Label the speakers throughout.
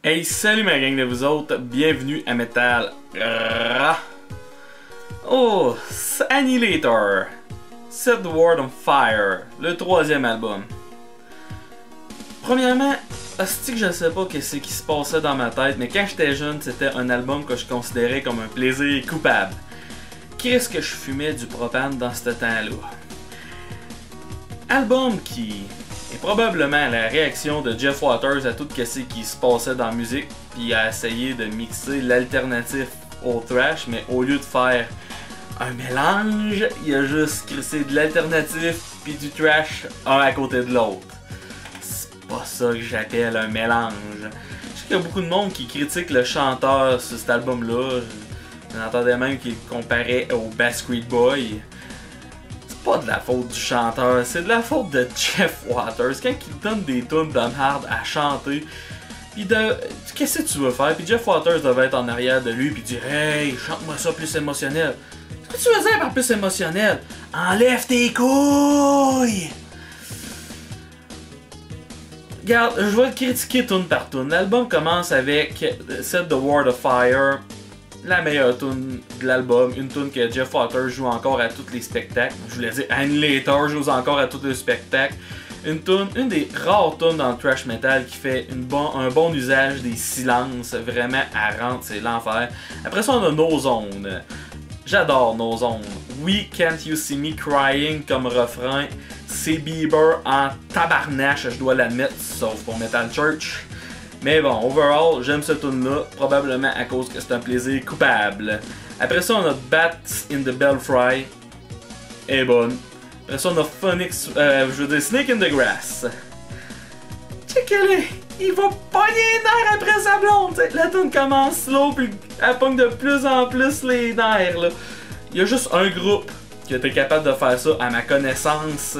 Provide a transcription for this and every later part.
Speaker 1: Hey, salut ma gang de vous autres, bienvenue à Metal. Oh, Annihilator, Set the World on Fire, le troisième album. Premièrement, hostie que je sais pas qu'est-ce qui se passait dans ma tête, mais quand j'étais jeune, c'était un album que je considérais comme un plaisir coupable. Qu'est-ce que je fumais du propane dans ce temps-là? Album qui est probablement la réaction de Jeff Waters à tout ce qui se passait dans la musique, puis a essayé de mixer l'alternatif au thrash, mais au lieu de faire un mélange, il a juste crissé de l'alternatif puis du thrash un à côté de l'autre. C'est pas ça que j'appelle un mélange. Je sais qu'il y a beaucoup de monde qui critique le chanteur sur cet album-là. J'entendais même qu'il comparait au Backstreet Boy. C'est pas de la faute du chanteur, c'est de la faute de Jeff Waters. Quand il donne des tunes de hard à chanter, pis qu'est-ce que tu veux faire? Puis Jeff Waters devait être en arrière de lui pis dire hey, chante-moi ça plus émotionnel. Qu'est-ce que tu veux dire par plus émotionnel? Enlève tes couilles! Regarde, je vais le critiquer tune par tune. L'album commence avec Set the World of Fire, la meilleure tune de l'album, une tune que Jeff Waters joue encore à tous les spectacles. Je voulais dire Annihilator joue encore à tous les spectacles. Une des rares tunes dans le thrash metal qui fait un bon usage des silences, vraiment à rendre, c'est l'enfer. Après ça, on a No Zone. J'adore No Zone. We Can't You See Me Crying comme refrain. C'est Bieber en tabarnache, je dois l'admettre, sauf pour Metal Church. Mais bon, overall, j'aime ce tune-là, probablement à cause que c'est un plaisir coupable. Après ça, on a Bats in the Belfry. Elle est bonne. Après ça, on a Phoenix, Snake in the Grass. Check-le! Il va pogner les nerfs après sa blonde! T'sais. La tune commence slow, puis elle pogne de plus en plus les nerfs. Là. Il y a juste un groupe qui a été capable de faire ça, à ma connaissance.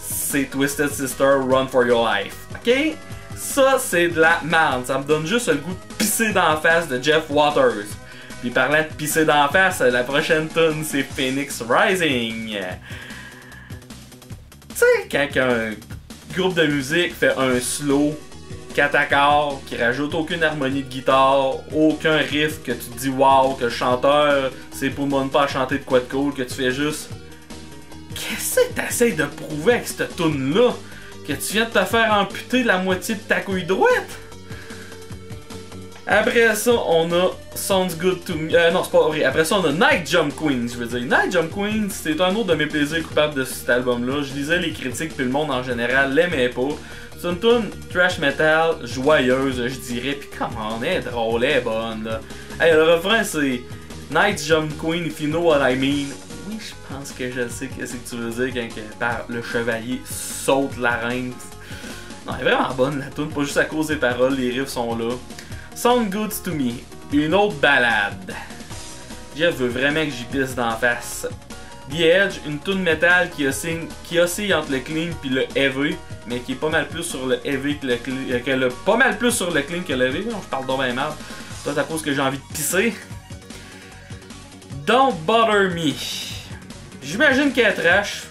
Speaker 1: C'est Twisted Sister Run for Your Life. Ok? Ça, c'est de la merde. Ça me donne juste le goût de pisser dans la face de Jeff Waters. Puis parlant de pisser dans la face, la prochaine tune, c'est Phoenix Rising. Tu sais, quand un groupe de musique fait un slow, 4 accords, qui rajoute aucune harmonie de guitare, aucun riff, que tu te dis wow, que le chanteur c'est pour moi pas à chanter de quoi de cool, que tu fais juste. Qu'est-ce que t'essayes de prouver avec cette tune là? Que tu viens de te faire amputer la moitié de ta couille droite? Après ça, on a Sounds Good to Me. Non, c'est pas vrai. Après ça, on a Night Jump Queens, je veux dire. Night Jump Queens, c'est un autre de mes plaisirs coupables de cet album-là. Je lisais les critiques, puis le monde en général l'aimait pas. C'est une tune trash metal joyeuse, je dirais. Puis comment elle est drôle, elle est bonne, là. Hey, le refrain, c'est Night Jump Queen, if you know what I mean. Oui, je pense que je sais qu'est-ce que tu veux dire quand le chevalier saute la reine. Non, elle est vraiment bonne la tune, pas juste à cause des paroles, les riffs sont là. Sound Good to Me, une autre balade. Jeff veut vraiment que j'y pisse d'en face. The Edge, une tune metal qui oscille entre le clean puis le heavy, mais qui est pas mal plus sur le heavy que le clean, pas mal plus sur le clean que le heavy. Non, je parle donc bien mal. Toi, à cause que j'ai envie de pisser. Don't Bother Me. J'imagine qu'elle est trash.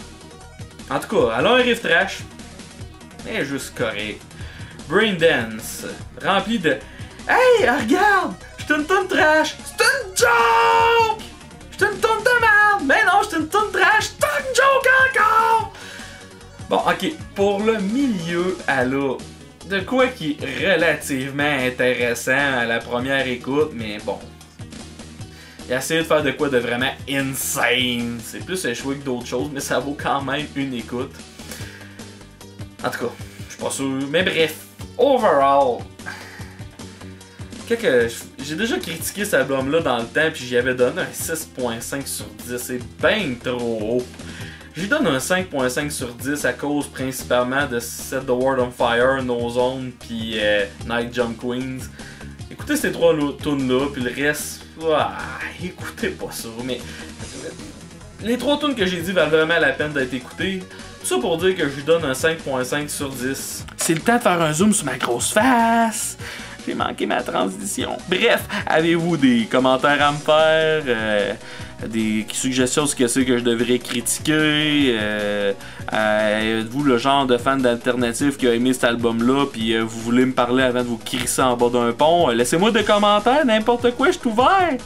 Speaker 1: En tout cas, elle a un riff trash. Mais elle est juste correct. Brain Dance, rempli de hey, regarde! J'suis une tonne trash! C'est une joke! J'suis une tonne de merde! Mais non, j'suis une tonne trash! C'est une joke encore! Bon, ok, pour le milieu, elle a de quoi qui est relativement intéressant à la première écoute, mais bon. Il a essayé de faire de quoi de vraiment insane. C'est plus échoué que d'autres choses, mais ça vaut quand même une écoute. En tout cas, je suis pas sûr. Mais bref, overall. J'ai déjà critiqué cet album-là dans le temps, puis j'y avais donné un 6.5 sur 10. C'est bien trop haut. J'y donne un 5.5 sur 10 à cause principalement de Set the World on Fire, No Zone, puis Night Jump Queens. Écoutez ces trois tunes-là, puis le reste, écoutez pas ça. Mais les trois tunes que j'ai dit valent vraiment la peine d'être écoutées. Tout ça pour dire que je lui donne un 5.5 sur 10. C'est le temps de faire un zoom sur ma grosse face. J'ai manqué ma transition. Bref, avez-vous des commentaires à me faire? des suggestions sur ce que c'est que je devrais critiquer. Êtes-vous le genre de fan d'alternative qui a aimé cet album-là, puis vous voulez me parler avant de vous crisser en bas d'un pont? Laissez-moi des commentaires, n'importe quoi, je suis ouvert!